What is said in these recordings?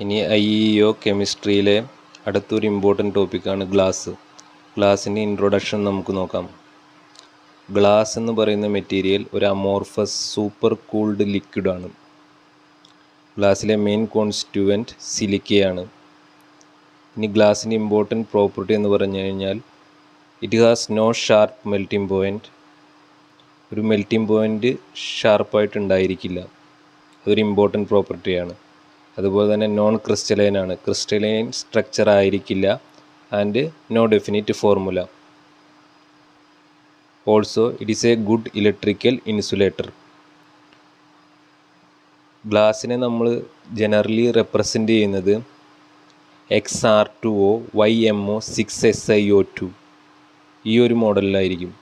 ഇനി IEO കെമിസ്ട്രിയിലെ അടുത്തൊരു important ടോപ്പിക്കാണ് ഗ്ലാസ്. ഗ്ലാസിൻ്റെ ഇൻട്രൊഡക്ഷൻ നമുക്ക് നോക്കാം. ഗ്ലാസ് എന്ന് പറയുന്ന മെറ്റീരിയൽ ഒരു അമോർഫസ് സൂപ്പർ കൂൾഡ് ലിക്വിഡാണ്. ഗ്ലാസിലെ മെയിൻ കോൺസ്റ്റിറ്റ്യൂവൻറ്റ് സിലിക്കയാണ്. ഇനി ഗ്ലാസിൻ്റെ ഇമ്പോർട്ടൻ്റ് പ്രോപ്പർട്ടി എന്ന് പറഞ്ഞു കഴിഞ്ഞാൽ it has no sharp melting point. ഒരു മെൽറ്റിംഗ് പോയിൻറ്റ് ഷാർപ്പായിട്ട് ഉണ്ടായിരിക്കില്ല. അതൊരു ഇമ്പോർട്ടൻ്റ് പ്രോപ്പർട്ടിയാണ്. അതുപോലെ തന്നെ നോൺ ക്രിസ്റ്റലൈൻ ആണ്. ക്രിസ്റ്റലൈൻ സ്ട്രക്ചർ ആയിരിക്കില്ല and no definite formula. Also it is a good electrical insulator. ഗ്ലാസിനെ നമ്മൾ ജനറലി റെപ്രസെൻ്റ് ചെയ്യുന്നത് XR2O YMO 6SiO2 ഈ ഒരു മോഡലിലായിരിക്കും.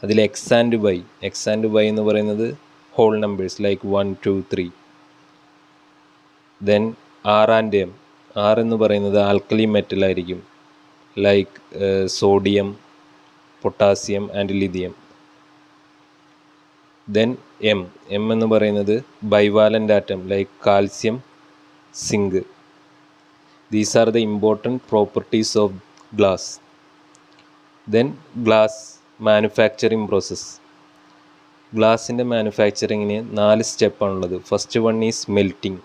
അതിൽ എക്സ് ആൻഡ് വൈ എന്ന് പറയുന്നത് whole numbers like 1 2 3. Then R and M. R എന്ന് പറയുന്നത് ആൽക്കലി മെറ്റൽ ആയിരിക്കും like sodium, potassium and lithium. Then M എന്ന് പറയുന്നത് bivalent atom like calcium, zinc. These are the important properties of glass. Then glass manufacturing process. ഗ്ലാസിൻ്റെ മാനുഫാക്ചറിങ്ങിന് 4 സ്റ്റെപ്പാണുള്ളത്. First one is melting.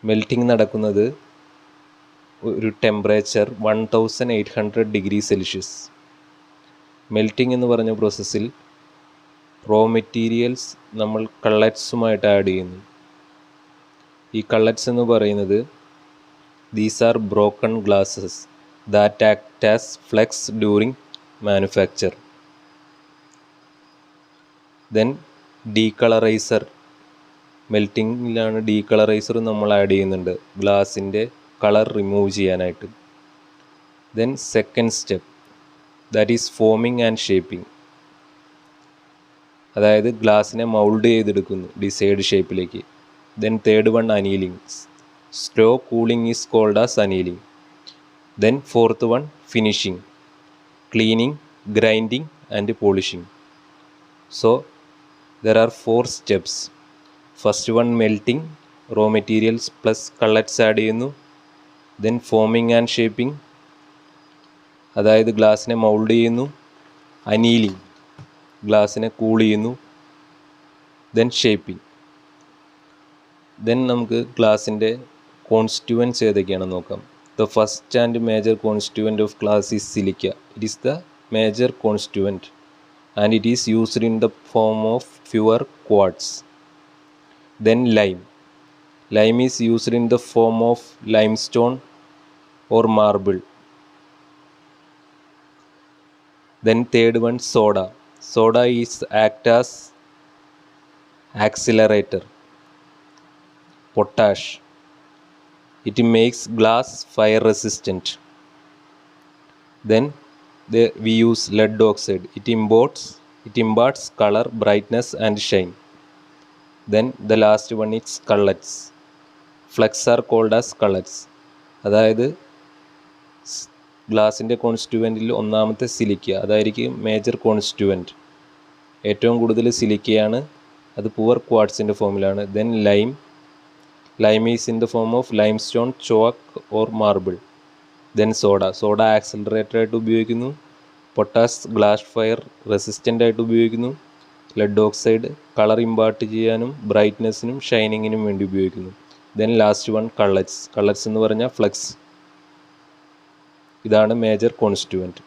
Melting നടക്കുന്നത് ഒരു ടെമ്പറേച്ചർ 1800 ഡിഗ്രി സെൽഷ്യസ്. മെൽറ്റിംഗ് എന്ന് പറഞ്ഞ പ്രോസസ്സിൽ റോ മെറ്റീരിയൽസ് നമ്മൾ കള്ളറ്റ്സുമായിട്ട് ആഡ് ചെയ്യുന്നു. ഈ കള്ളറ്റ്സ് എന്ന് പറയുന്നത് these are broken glasses that act as flux during manufacture. Then decoloriser. മെൽറ്റിങ്ങിലാണ് ഡീകളറൈസർ നമ്മൾ ആഡ് ചെയ്യുന്നുണ്ട് ഗ്ലാസിൻ്റെ കളർ റിമൂവ് ചെയ്യാനായിട്ട്. Then second step that is forming and shaping. അതായത് ഗ്ലാസിനെ മൗൾഡ് ചെയ്തെടുക്കുന്നു ഡിസൈഡ് ഷേപ്പിലേക്ക്. Then third one annealing. Slow cooling is called as annealing. Then fourth one finishing, cleaning, grinding and polishing. So there are 4 steps. First one melting, raw materials plus cullets add ചെയ്യുന്നു. Then forming and shaping, അതായത് ഗ്ലാസിനെ mould ചെയ്യുന്നു. Annealing, ഗ്ലാസിനെ cool ചെയ്യുന്നു. Then shaping. Then നമുക്ക് ഗ്ലാസിൻ്റെ constituents ഏതൊക്കെയാണെന്ന് നോക്കാം. The first and major constituent of glass is silica. It is the major constituent and it is used in the form of pure quartz. Then lime. Lime is used in the form of limestone or marble. Then third one soda. Soda is act as accelerator. Potash. It makes glass fire resistant. Then we use lead oxide. It imparts color, brightness and shine. Then the last one is cullettes. Flecks are called as cullettes. അതായത് ഗ്ലാസിൻ്റെ കോൺസ്റ്റിറ്റ്യൂവൻറ്റിൽ ഒന്നാമത്തെ silica, അതായിരിക്കും major constituent. ഏറ്റവും കൂടുതൽ സിലിക്കയാണ്, അത് pure ക്വാർട്സിൻ്റെ ഫോമിലാണ്. Then lime is in the form of limestone, chalk or marble. Then soda accelerator ആയിട്ട് ഉപയോഗിക്കുന്നു. പൊട്ടാസ് ഗ്ലാസ് ഫയർ റെസിസ്റ്റൻ്റ് ആയിട്ട് ഉപയോഗിക്കുന്നു. ലെഡ് ഓക്സൈഡ് കളർ ഇമ്പാർട്ട് ചെയ്യാനും ബ്രൈറ്റ്നെസ്സിനും ഷൈനിങ്ങിനും വേണ്ടി ഉപയോഗിക്കുന്നു. ദെൻ ലാസ്റ്റ് വൺ കള്ളറ്റ്സ് എന്ന് പറഞ്ഞാൽ ഫ്ലെക്സ്. ഇതാണ് മേജർ കോൺസ്റ്റിറ്റ്യൂവൻറ്റ്.